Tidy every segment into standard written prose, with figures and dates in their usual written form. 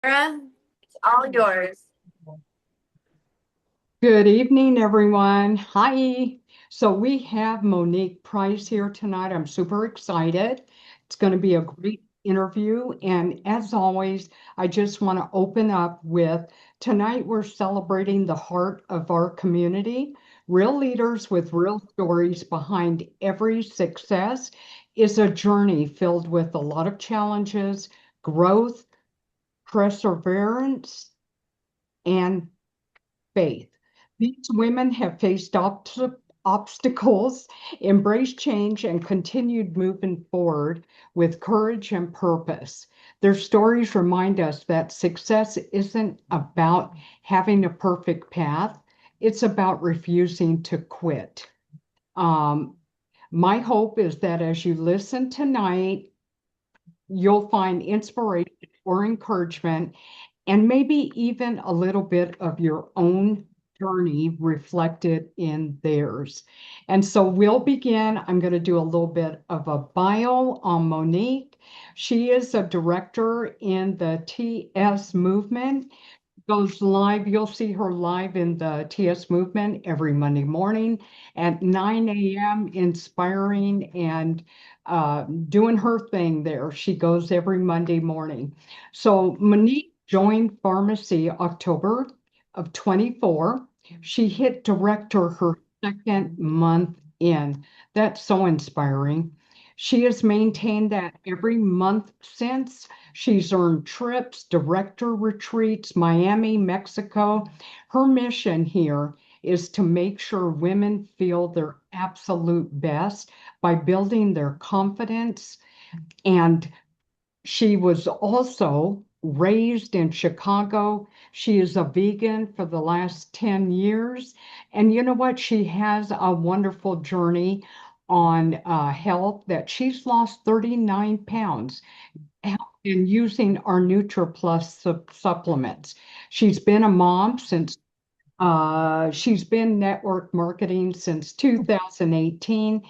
Clara, it's all yours. Good evening, everyone. Hi. So we have Monique Price here tonight. I'm super excited. It's going to be a great interview. And as always, I just want to open up with tonight we're celebrating the heart of our community. Real leaders with real stories behind every success is a journey filled with a lot of challenges, growth, perseverance, and faith. These women have faced obstacles, embraced change, and continued moving forward with courage and purpose. Their stories remind us that success isn't about having a perfect path, it's about refusing to quit. Um, my hope is that as you listen tonight, you'll find inspiration or encouragement and maybe even a little bit of your own journey reflected in theirs. And so we'll begin. I'm going to do a little bit of a bio on Monique. She is a director in the TS movement. Goes live. You'll see her live in the TS movement every Monday morning at 9 a.m., inspiring and doing her thing there. She goes every Monday morning. So Monique joined pharmacy October of 24. She hit director her second month in. That's so inspiring. She has maintained that every month since. She's earned trips, director retreats, Miami, Mexico. Her mission here is to make sure women feel their absolute best by building their confidence. And she was also raised in Chicago. She is a vegan for the last 10 years. And you know what? She has a wonderful journey on health that she's lost 39 pounds and using our NutriPlus supplements. She's been a mom since she's been network marketing since 2018.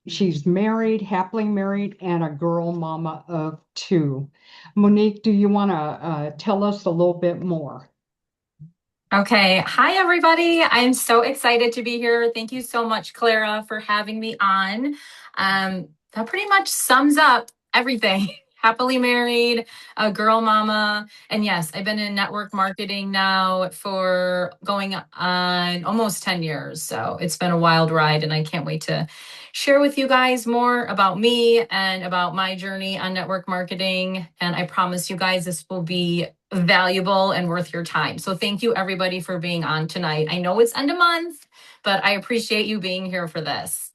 She's married, happily married, and a girl mama of two. Monique, do you want to tell us a little bit more? Okay. Hi, everybody. I'm so excited to be here. Thank you so much, Clara, for having me on. That pretty much sums up everything. Happily married, a girl mama. And yes, I've been in network marketing now for going on almost 10 years. So it's been a wild ride, and I can't wait to share with you guys more about me and about my journey on network marketing. And I promise you guys this will be valuable and worth your time. So thank you everybody for being on tonight. I know it's end of month, but I appreciate you being here for this.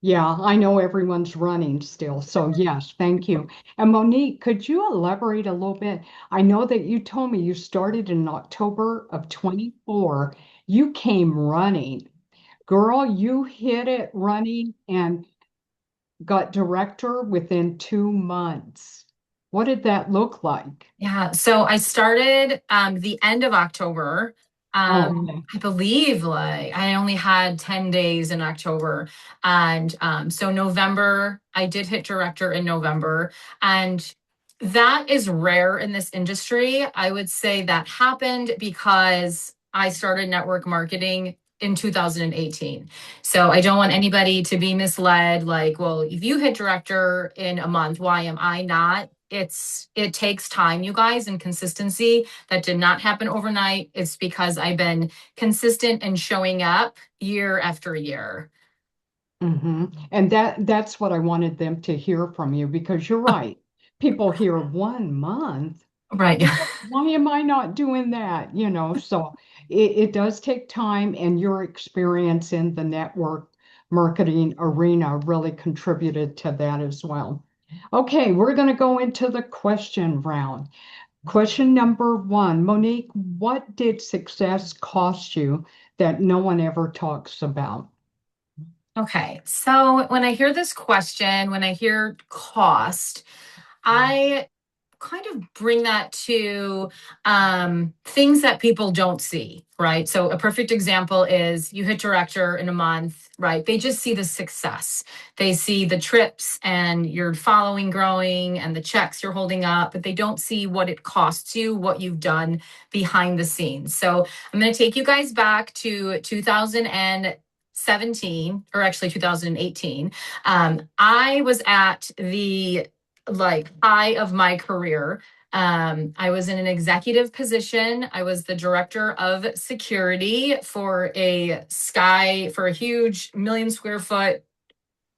Yeah, I know everyone's running still. So, yes, thank you. And Monique, could you elaborate a little bit? I know that you told me you started in October of 24. You came running. Girl, you hit it running and got director within 2 months. What did that look like? Yeah, so I started the end of October. Oh, okay. I believe like I only had 10 days in October. And so November, I did hit director in November. And that is rare in this industry. I would say that happened because I started network marketing in 2018. So I don't want anybody to be misled like, well, if you hit director in a month, why am I not? It takes time, you guys, and consistency. That did not happen overnight. It's because I've been consistent and showing up year after year. And that's what I wanted them to hear from you because you're right. People hear 1 month. Right. Why am I not doing that? So it does take time, and your experience in the network marketing arena really contributed to that as well. Okay, we're going to go into the question round. Question number one, Monique, what did success cost you that no one ever talks about? Okay. So when I hear this question, when I hear cost, I kind of bring that to things that people don't see, right? So a perfect example is you hit director in a month, right? They just see the success. They see the trips and your following growing and the checks you're holding up, but they don't see what it costs you, what you've done behind the scenes. So I'm going to take you guys back to 2017, or actually 2018. I was at the like high of my career. I was in an executive position. I was the director of security for a huge 1 million square foot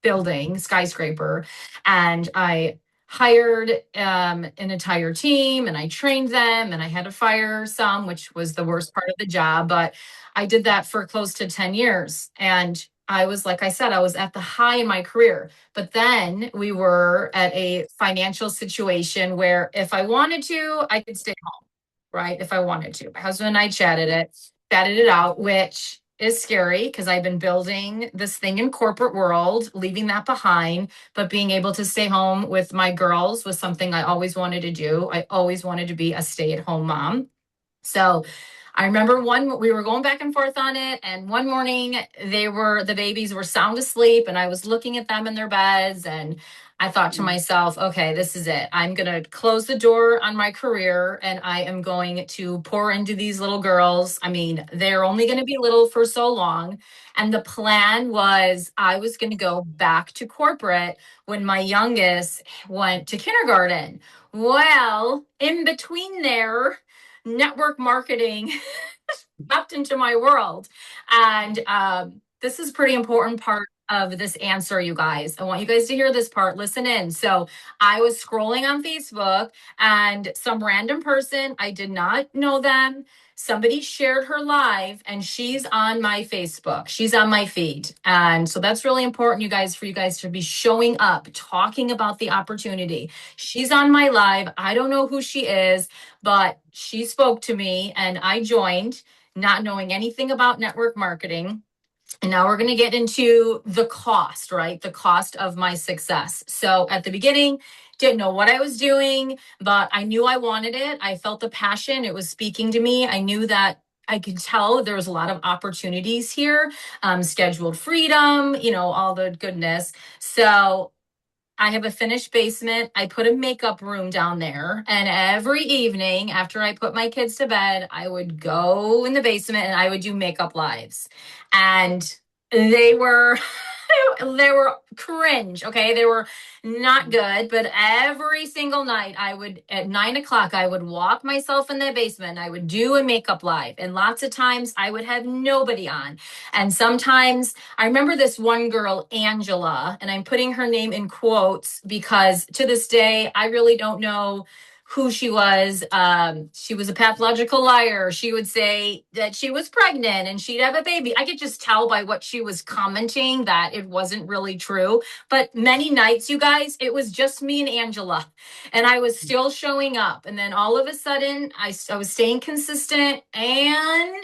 building, skyscraper. And I hired an entire team and I trained them and I had to fire some, which was the worst part of the job. But I did that for close to 10 years. And I was, like I said, I was at the high in my career. But then we were at a financial situation where if I wanted to, I could stay home, right? If I wanted to. My husband and I chatted it out, which is scary because I've been building this thing in corporate world, leaving that behind, but being able to stay home with my girls was something I always wanted to do. I always wanted to be a stay-at-home mom. So I remember we were going back and forth on it, and one morning the babies were sound asleep, and I was looking at them in their beds, and I thought to myself, okay, this is it. I'm going to close the door on my career and I am going to pour into these little girls. I mean, they're only going to be little for so long. And the plan was I was going to go back to corporate when my youngest went to kindergarten. Well, in between there, network marketing popped into my world. And this is a pretty important part of this answer, you guys. I want you guys to hear this part. Listen in. So I was scrolling on Facebook and some random person, I did not know them. Somebody shared her live and she's on my Facebook. She's on my feed. And so that's really important, you guys, for you guys to be showing up, talking about the opportunity. She's on my live. I don't know who she is, but she spoke to me and I joined, not knowing anything about network marketing. And now we're going to get into the cost, right? The cost of my success. So at the beginning, didn't know what I was doing, but I knew I wanted it. I felt the passion. It was speaking to me. I knew that I could tell there was a lot of opportunities here, scheduled freedom, all the goodness. So I have a finished basement. I put a makeup room down there. And every evening after I put my kids to bed, I would go in the basement and I would do makeup lives. And they were they were cringe. Okay. They were not good. But every single night at 9 o'clock, I would walk myself in the basement. I would do a makeup live. And lots of times I would have nobody on. And sometimes I remember this one girl, Angela, and I'm putting her name in quotes because to this day, I really don't know who she was. She was a pathological liar. She would say that she was pregnant and she'd have a baby. I could just tell by what she was commenting that it wasn't really true. But many nights, you guys, it was just me and Angela, and I was still showing up. And then all of a sudden, I was staying consistent, and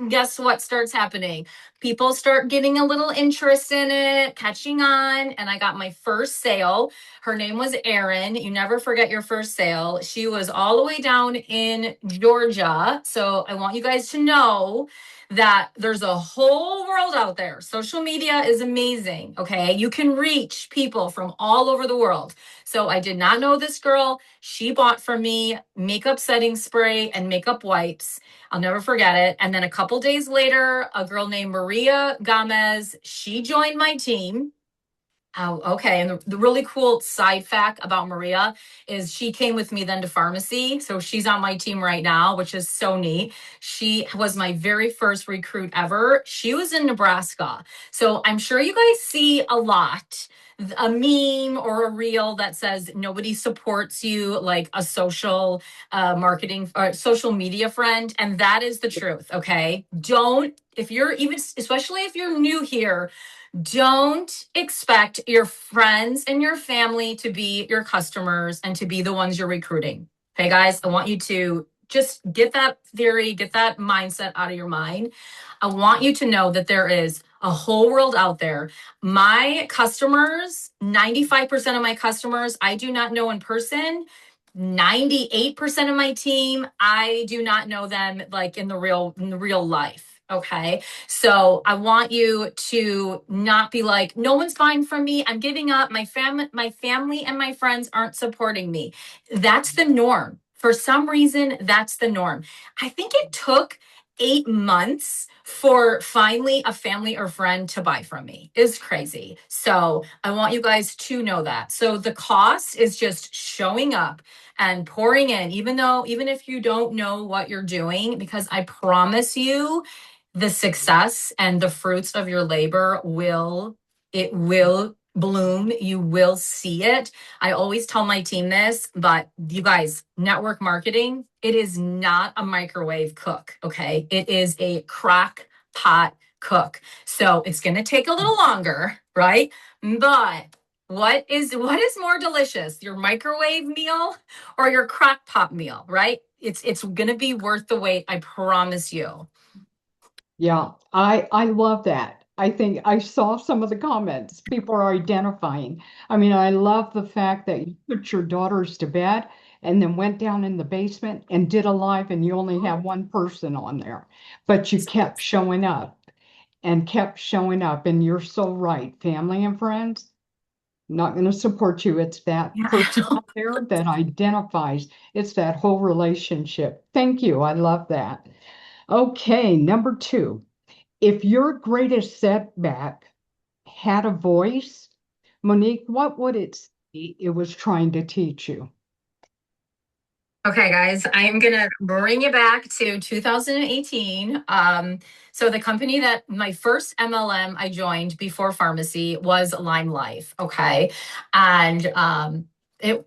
guess what starts happening? People start getting a little interest in it, catching on, and I got my first sale. Her name was Erin. You never forget your first sale. She was all the way down in Georgia. So I want you guys to know that there's a whole world out there. Social media is amazing. Okay. You can reach people from all over the world. So I did not know this girl. She bought from me makeup setting spray and makeup wipes. I'll never forget it. And then a couple days later, a girl named Maria Gomez, she joined my team. Oh, okay. And the really cool side fact about Maria is she came with me then to pharmacy. So she's on my team right now, which is so neat. She was my very first recruit ever. She was in Nebraska. So I'm sure you guys see a lot, a meme or a reel that says nobody supports you like a social marketing or social media friend. And that is the truth. Okay. If you're even, especially if you're new here, don't expect your friends and your family to be your customers and to be the ones you're recruiting. Okay, guys, I want you to just get that theory, get that mindset out of your mind. I want you to know that there is a whole world out there. My customers, 95% of my customers, I do not know in person. 98% of my team, I do not know them like in the real life. Okay. So I want you to not be like, no one's buying from me. I'm giving up. My family and my friends aren't supporting me. That's the norm. For some reason, that's the norm. I think it took 8 months for finally a family or friend to buy from me. Is crazy. So I want you guys to know that. So the cost is just showing up and pouring in, even if you don't know what you're doing, because I promise you the success and the fruits of your labor will bloom. You will see it. I always tell my team this, but you guys, network marketing, it is not a microwave cook. Okay. It is a crock pot cook. So it's going to take a little longer, right? But what is more delicious, your microwave meal or your crock pot meal, right? It's going to be worth the wait. I promise you. Yeah, I love that. I think I saw some of the comments people are identifying. I mean, I love the fact that you put your daughters to bed and then went down in the basement and did a live and you only have one person on there, but you kept showing up and kept showing up. And you're so right. Family and friends, not going to support you. It's that person Yeah. out there that identifies. It's that whole relationship. Thank you. I love that. Okay, number two. If your greatest setback had a voice, Monique, what would it say it was trying to teach you? Okay, guys, I am gonna bring you back to 2018. So the company that my first MLM I joined before pharmacy was Lime Life. Okay, and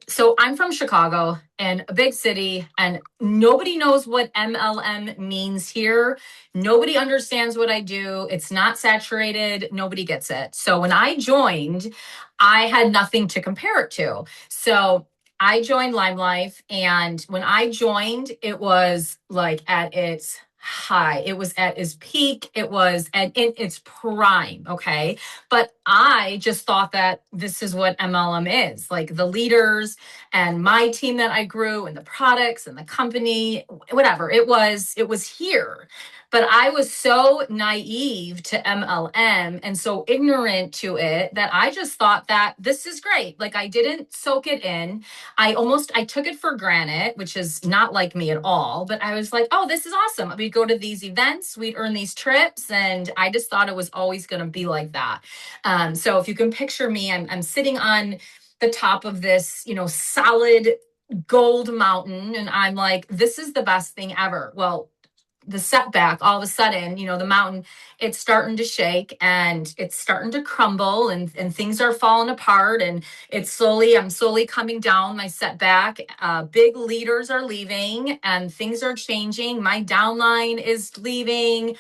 so I'm from Chicago and a big city, and nobody knows what MLM means here. Nobody understands what I do. It's not saturated. Nobody gets it. So when I joined, I had nothing to compare it to. So I joined Lime Life, and when I joined, it was like at its high. It was at its peak. It was in its prime. Okay. But I just thought that this is what MLM is, like the leaders and my team that I grew and the products and the company, whatever. It was here. But I was so naive to MLM and so ignorant to it that I just thought that this is great. Like I didn't soak it in. I took it for granted, which is not like me at all. But I was like, oh, this is awesome. We'd go to these events, we'd earn these trips, and I just thought it was always going to be like that. So if you can picture me, I'm sitting on the top of this, solid gold mountain, and I'm like, this is the best thing ever. Well, the setback, all of a sudden, the mountain, it's starting to shake and it's starting to crumble, and things are falling apart, and I'm slowly coming down my setback. Big leaders are leaving and things are changing. My downline is leaving,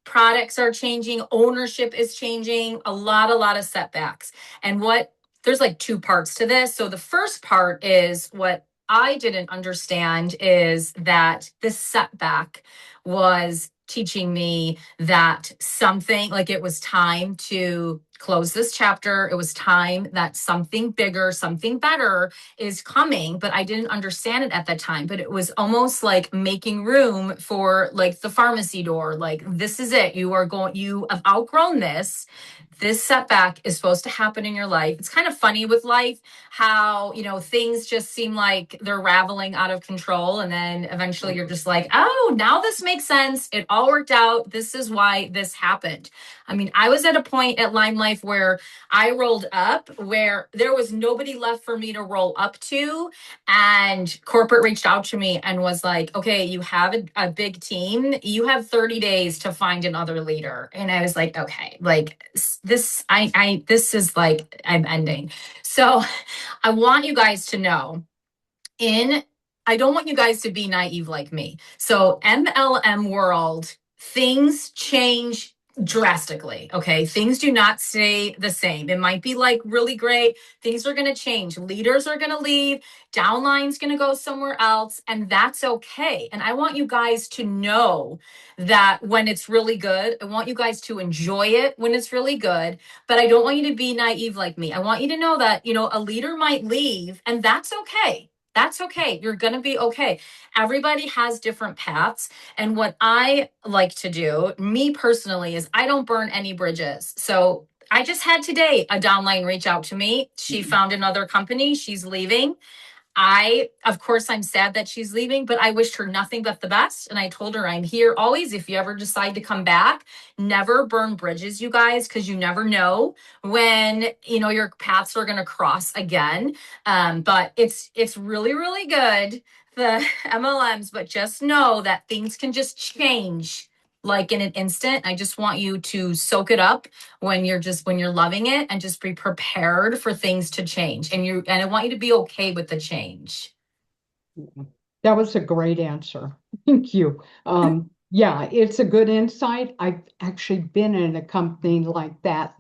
products are changing, ownership is changing, a lot of setbacks. And what there's like two parts to this. So the first part is what I didn't understand is that this setback was teaching me that something, like, it was time to close this chapter. It was time that something bigger, something better is coming, but I didn't understand it at that time. But it was almost like making room for like the pharmacy door. Like, this is it. You have outgrown this. This setback is supposed to happen in your life. It's kind of funny with life how, things just seem like they're raveling out of control. And then eventually you're just like, oh, now this makes sense. It all worked out. This is why this happened. I mean, I was at a point at Lime Life where I rolled up, where there was nobody left for me to roll up to. And corporate reached out to me and was like, okay, you have a big team. You have 30 days to find another leader. And I was like, okay, like this is like, I'm ending. So I want you guys to know in I don't want you guys to be naive like me. So MLM world, things change drastically. Okay. Things do not stay the same. It might be like really great. Things are going to change. Leaders are going to leave. Downline's going to go somewhere else. And that's okay. And I want you guys to know that when it's really good, I want you guys to enjoy it when it's really good. But I don't want you to be naive like me. I want you to know that, a leader might leave, and that's okay. That's okay. You're going to be okay. Everybody has different paths. And what I like to do, me personally, is I don't burn any bridges. So I just had today a downline reach out to me. She found another company. She's leaving. Of course, I'm sad that she's leaving, but I wished her nothing but the best. And I told her I'm here always. If you ever decide to come back, never burn bridges, you guys, because you never know when, your paths are going to cross again. But it's really, really good, the MLMs, but just know that things can just change like in an instant. I just want you to soak it up when you're loving it, and just be prepared for things to change, and I want you to be okay with the change. That was a great answer. Thank you. Yeah, it's a good insight. I've actually been in a company like that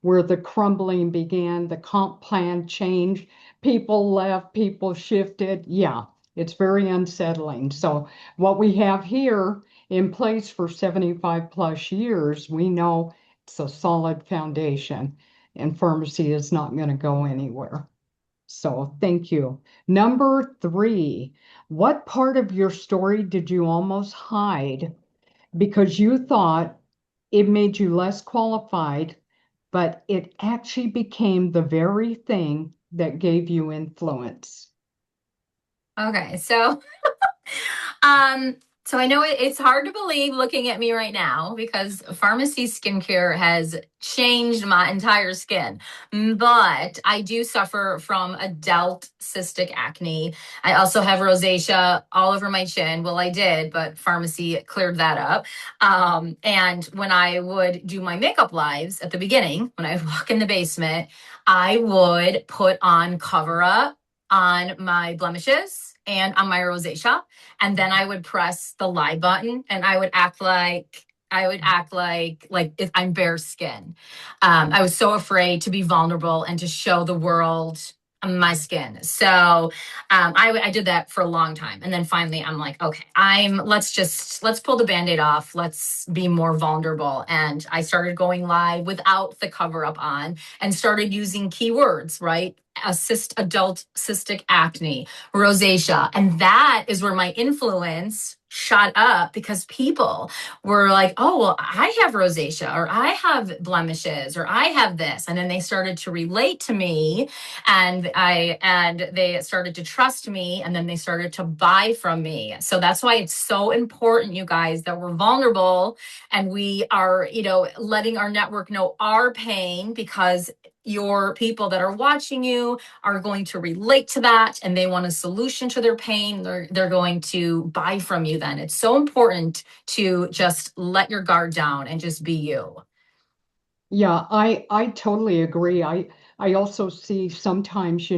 where the crumbling began, the comp plan changed, people left, people shifted. Yeah, it's very unsettling. So, what we have here in place for 75 plus years, we know it's a solid foundation, and pharmacy is not going to go anywhere. So thank you. Number three, what part of your story did you almost hide because you thought it made you less qualified, but it actually became the very thing that gave you influence? Okay, Um, so I know it's hard to believe looking at me right now because pharmacy skincare has changed my entire skin. But I do suffer from adult cystic acne. I also have rosacea all over my chin. Well, I did, but pharmacy cleared that up. And when I would do my makeup lives at the beginning, when I would walk in the basement, I would put on cover up on my blemishes and on my rosacea, and then I would press the lie button, and I would act like if I'm bare skin. I was so afraid to be vulnerable and to show the world my skin. So I did that for a long time, and then finally I'm like, okay, let's pull the band-aid off. Let's be more vulnerable. And I started going live without the cover up on, and started using keywords, right? Adult cystic acne, rosacea. And that is where my influence shot up, because people were like, oh, well, I have rosacea, or I have blemishes, or I have this. And then they started to relate to me, and they started to trust me, and then they started to buy from me. So that's why it's so important, you guys, that we're vulnerable, and we are, letting our network know our pain, because your people that are watching you are going to relate to that, and they want a solution to their pain. They're going to buy from you. Then it's so important to just let your guard down and just be you. Yeah, I totally agree. I also see sometimes,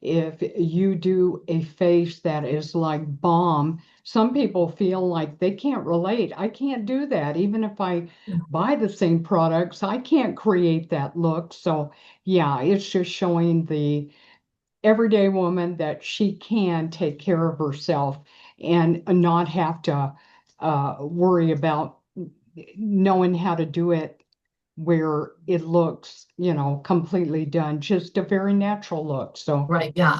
if you do a face that is like bomb, some people feel like they can't relate. I can't do that. Even if I buy the same products, I can't create that look. So, yeah, it's just showing the everyday woman that she can take care of herself and not have to worry about knowing how to do it where it looks, completely done, just a very natural look. So Right. Yeah.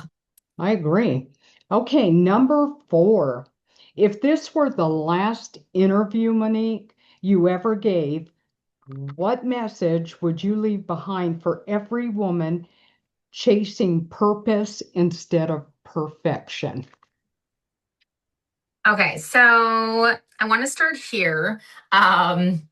I agree. Okay, number four. If this were the last interview, Monique, you ever gave, what message would you leave behind for every woman chasing purpose instead of perfection? Okay. So I want to start here. Um,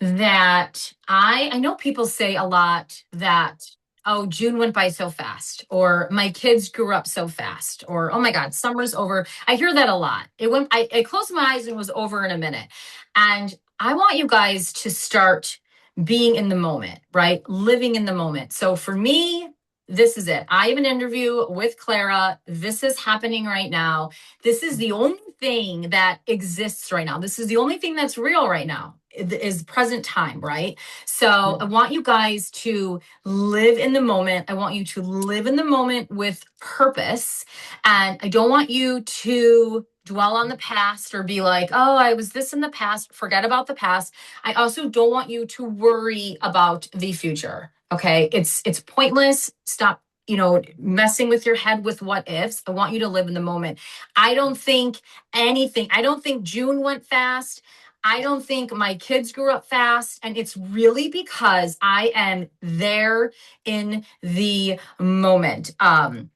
that I know people say a lot that, oh, June went by so fast, or my kids grew up so fast, or oh my God, summer's over. I hear that a lot. I closed my eyes and it was over in a minute. And I want you guys to start being in the moment, right? Living in the moment. So for me, this is it. I have an interview with Clara. This is happening right now. This is the only thing that exists right now. This is the only thing that's real right now, is present time, right? So I want you guys to live in the moment. I want you to live in the moment with purpose. And I don't want you to dwell on the past or be like, oh, I was this in the past. Forget about the past. I also don't want you to worry about the future. Okay. It's pointless. Stop. messing with your head with what ifs. I want you to live in the moment. I don't think I don't think June went fast. I don't think my kids grew up fast. And it's really because I am there in the moment. And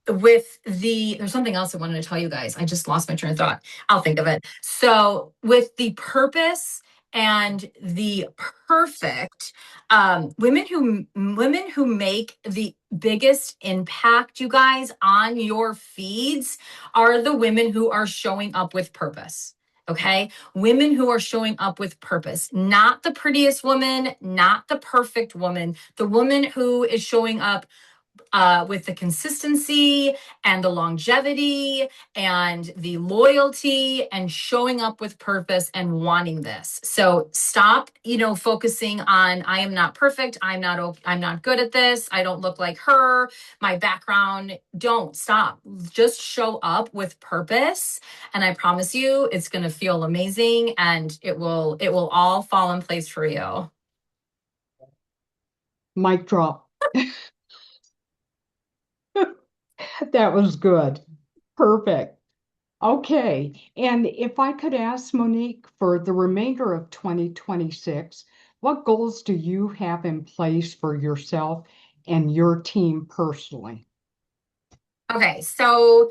there's something else I wanted to tell you guys. I just lost my train of thought. I'll think of it. So with the purpose and the perfect, women who make the biggest impact, you guys, on your feeds are the women who are showing up with purpose. Okay. Women who are showing up with purpose, not the prettiest woman, not the perfect woman, the woman who is showing up with the consistency and the longevity and the loyalty and showing up with purpose and wanting this. So stop, focusing on I am not perfect. I'm not good at this. I don't look like her. My background. Don't stop. Just show up with purpose. And I promise you it's going to feel amazing and it will all fall in place for you. Mic drop. That was good. Perfect. Okay. And if I could ask Monique for the remainder of 2026, what goals do you have in place for yourself and your team personally? Okay, so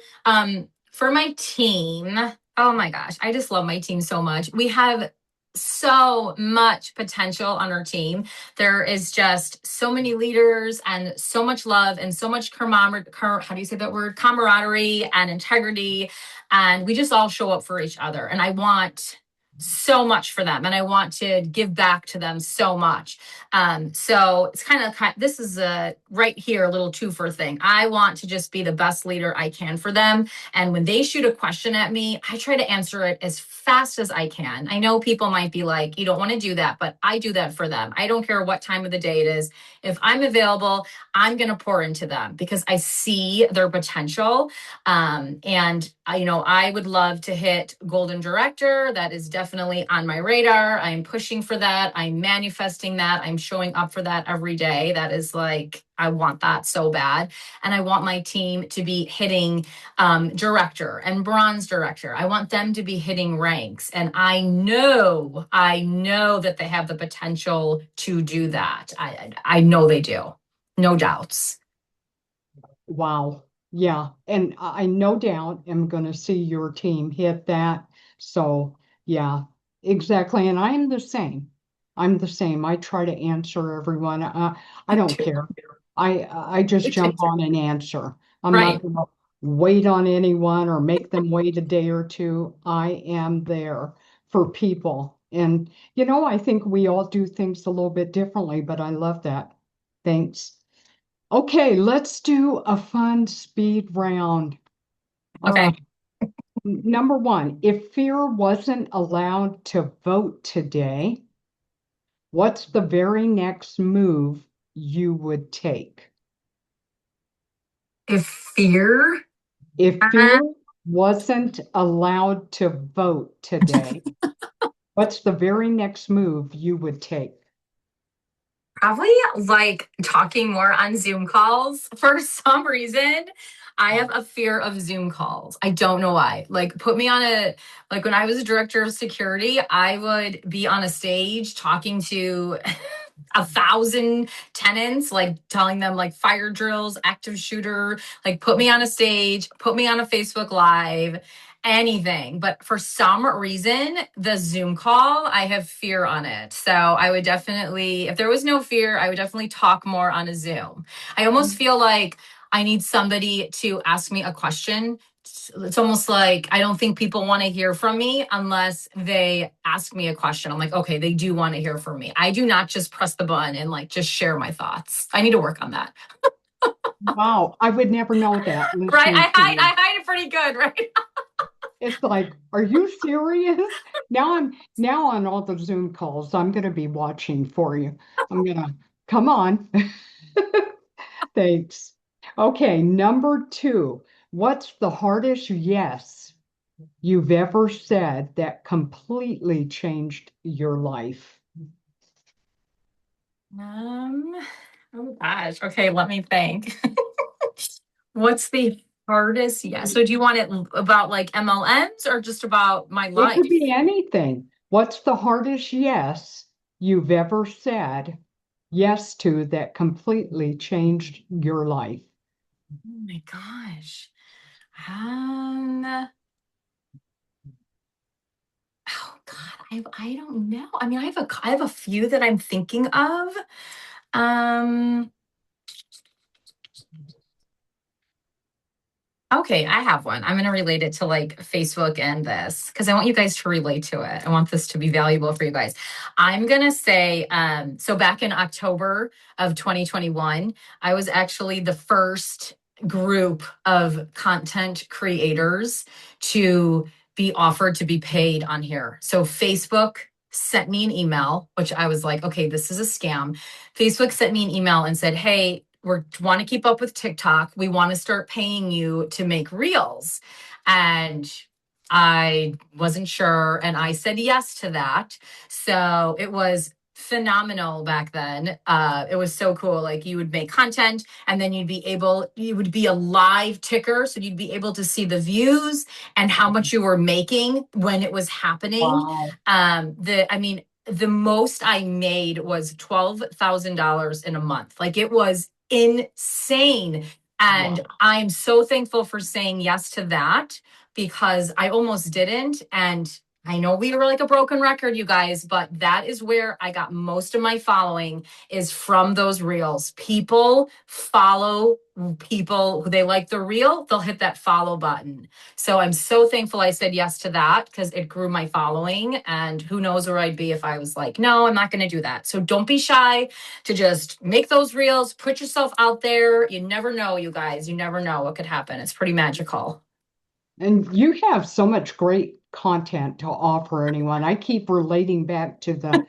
for my team, oh my gosh, I just love my team so much. We have so much potential on our team. There is just so many leaders and so much love and so much how do you say that word? Camaraderie and integrity. And we just all show up for each other. And I want so much for them and I want to give back to them so much. So it's this is a right here, a little twofer thing. I want to just be the best leader I can for them. And when they shoot a question at me, I try to answer it as fast as I can. I know people might be like, you don't want to do that, but I do that for them. I don't care what time of the day it is. If I'm available, I'm going to pour into them because I see their potential. And I would love to hit Golden Director. That is definitely on my radar. I'm pushing for that. I'm manifesting that. I'm showing up for that every day. That is like, I want that so bad. And I want my team to be hitting director and bronze director. I want them to be hitting ranks. And I know that they have the potential to do that. I know they do. No doubts. Wow. Yeah. And I no doubt am going to see your team hit that. So, yeah, exactly. And I'm the same. I'm the same. I try to answer everyone. I Me don't too. care. I just Me too. jump on and answer. I'm not Right. going to wait on anyone or make them wait a day or two. I am there for people. And, I think we all do things a little bit differently, but I love that. Thanks. Okay, let's do a fun speed round. Uh, Okay. Number one, if fear wasn't allowed to vote today, what's the very next move you would take? If fear, If uh, fear wasn't allowed to vote today, what's the very next move you would take? probably like talking more on Zoom calls. For some reason, I have a fear of Zoom calls. I don't know why. Like, put me on like when I was a director of security, I would be on a stage talking to 1,000 tenants, like telling them like fire drills, active shooter, like put me on a stage, put me on a Facebook Live, anything. But for some reason, the Zoom call, I have fear on it. So I would definitely, if there was no fear, I would definitely talk more on a Zoom. I almost feel like I need somebody to ask me a question. It's almost like I don't think people want to hear from me unless they ask me a question. I'm like, okay, they do want to hear from me. I do not just press the button and like just share my thoughts. I need to work on that. Wow, I would never know that Right? listening I to hide you. I hide it pretty good, right? It's like, are you serious? Now on all the Zoom calls, I'm going to be watching for you. I'm going to come on. Thanks. Okay, number two. What's the hardest yes you've ever said that completely changed your life? Um, Oh gosh. Okay, let me think. What's the hardest? Yeah. So do you want it about like MLMs or just about my It could life? be anything. What's the hardest yes you've ever said yes to that completely changed your life? Oh my gosh. Um, oh God, I don't know. I mean, I have a few that I'm thinking of. Um, Okay, I have one. I'm going to relate it to like Facebook and this because I want you guys to relate to it. I want this to be valuable for you guys. I'm going to say, so back in October of 2021, I was actually the first group of content creators to be offered to be paid on here. So Facebook sent me an email, which I was like, okay, this is a scam. Facebook sent me an email and said, hey, we want to keep up with TikTok. We want to start paying you to make reels. And I wasn't sure. And I said yes to that. So it was phenomenal back then. It was so cool. Like you would make content and then you would be a live ticker. So you'd be able to see the views and how much you were making when it was happening. Wow. The most I made was $12,000 in a month. Like it was insane. And Wow. I'm so thankful for saying yes to that because I almost didn't. And I know we were like a broken record, you guys, but that is where I got most of my following is from those reels. People follow people who they like the reel, they'll hit that follow button. So I'm so thankful I said yes to that because it grew my following. And who knows where I'd be if I was like, no, I'm not going to do that. So don't be shy to just make those reels, put yourself out there. You never know, you guys. You never know what could happen. It's pretty magical. And you have so much great content to offer anyone. I keep relating back to the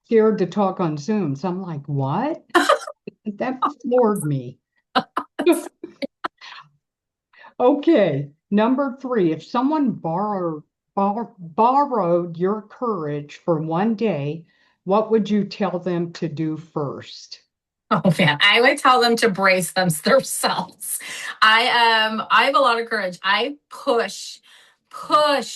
scared to talk on Zoom. So I'm like, what? That floored me. Okay, number three, if someone borrowed your courage for one day, what would you tell them to do first? Oh man, I would tell them to brace themselves. I have a lot of courage. I push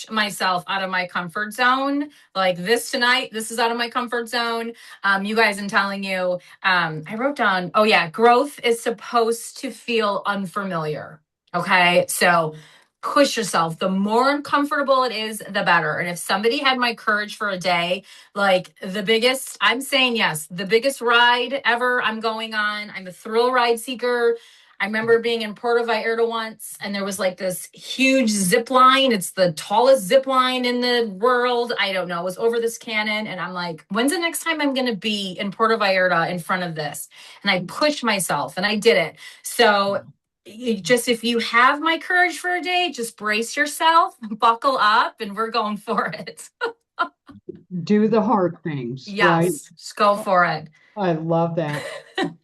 myself out of my comfort zone. Like this tonight, this is out of my comfort zone. You guys, I'm telling you, I wrote down, oh yeah, growth is supposed to feel unfamiliar. Okay. So push yourself. The more uncomfortable it is, the better. And if somebody had my courage for a day, like the biggest, I'm saying yes, the biggest ride ever I'm going on. I'm a thrill ride seeker. I remember being in Puerto Vallarta once, and there was like this huge zip line. It's the tallest zip line in the world. I don't know. It was over this cannon. And I'm like, when's the next time I'm going to be in Puerto Vallarta in front of this? And I pushed myself and I did it. So if you have my courage for a day, just brace yourself, buckle up, and we're going for it. Do the hard things, right? Yes, just go for it. I love that.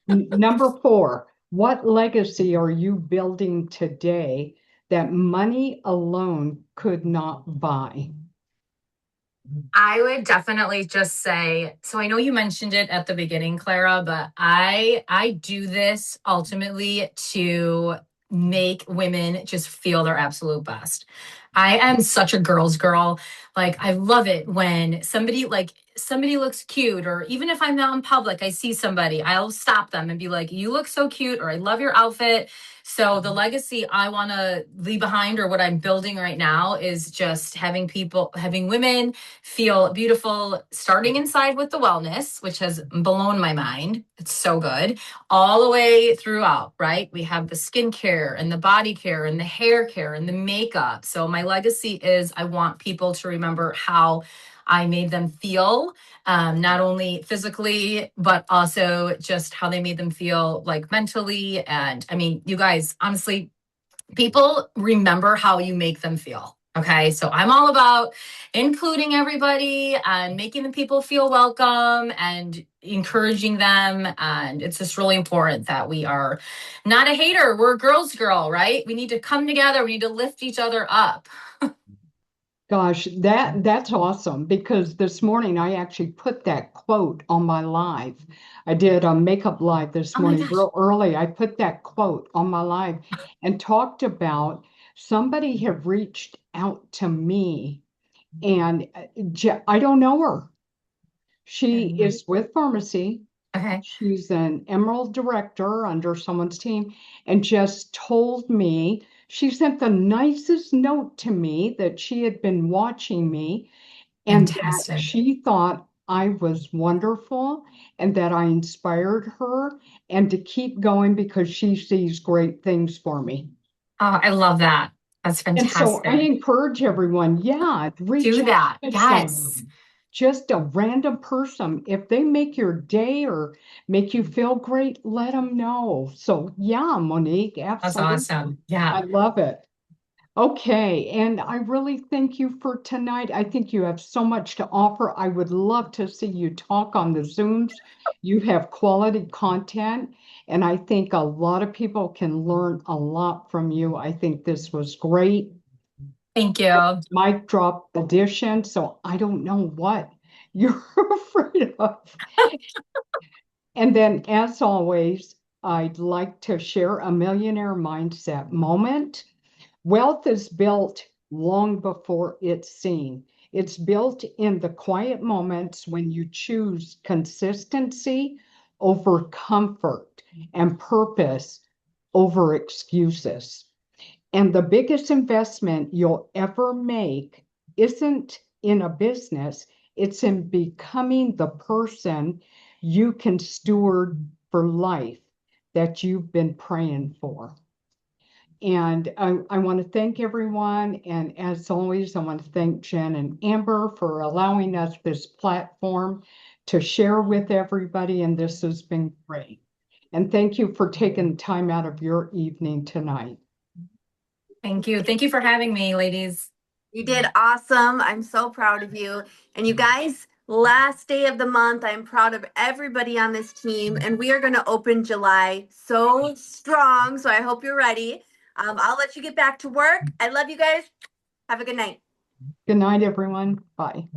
Number four, what legacy are you building today that money alone could not buy? I would definitely just say, so I know you mentioned it at the beginning, Clara, but I do this ultimately to make women just feel their absolute best. I am such a girl's girl. Like I love it when somebody looks cute, or even if I'm out in public, I see somebody, I'll stop them and be like, you look so cute, or I love your outfit. So the legacy I want to leave behind, or what I'm building right now, is just having women feel beautiful, starting inside with the wellness, which has blown my mind. It's so good, all the way throughout, right? We have the skincare and the body care and the hair care and the makeup. So, my legacy is I want people to remember how I made them feel, not only physically, but also just how they made them feel like mentally. And I mean, you guys, honestly, people remember how you make them feel. Okay. So I'm all about including everybody and making the people feel welcome and encouraging them. And it's just really important that we are not a hater. We're a girl's girl, right? We need to come together. We need to lift each other up. Gosh, that's awesome because this morning I actually put that quote on my live. I did a makeup live this Oh my morning gosh. real early. I put that quote on my live and talked about somebody have reached out to me and I don't know her. She is with pharmacy. Okay. She's an Emerald director under someone's team and just told me she sent the nicest note to me that she had been watching me and that Fantastic. she thought I was wonderful and that I inspired her and to keep going because she sees great things for me. Oh, I love that. That's And so I fantastic. encourage everyone, yeah, reach Do out that. to Yes. someone, just a random person. If they make your day or make you feel great, let them know. So, yeah, Monique, That's absolutely. awesome. Yeah. I love it. Okay, and I really thank you for tonight. I think you have so much to offer. I would love to see you talk on the Zooms. You have quality content, and I think a lot of people can learn a lot from you. I think this was great. Thank you. Mic drop edition, so I don't know what you're afraid of. And then, as always, I'd like to share a millionaire mindset moment. Wealth is built long before it's seen. It's built in the quiet moments when you choose consistency over comfort and purpose over excuses. And the biggest investment you'll ever make isn't in a business, it's in becoming the person you can steward for life that you've been praying for. And I want to thank everyone. And as always, I want to thank Jen and Amber for allowing us this platform to share with everybody. And this has been great. And thank you for taking time out of your evening tonight. Thank you. Thank you for having me, ladies. You did awesome. I'm so proud of you. And you guys, last day of the month, I'm proud of everybody on this team. And we are going to open July so strong. So I hope you're ready. I'll let you get back to work. I love you guys. Have a good night. Good night, everyone. Bye.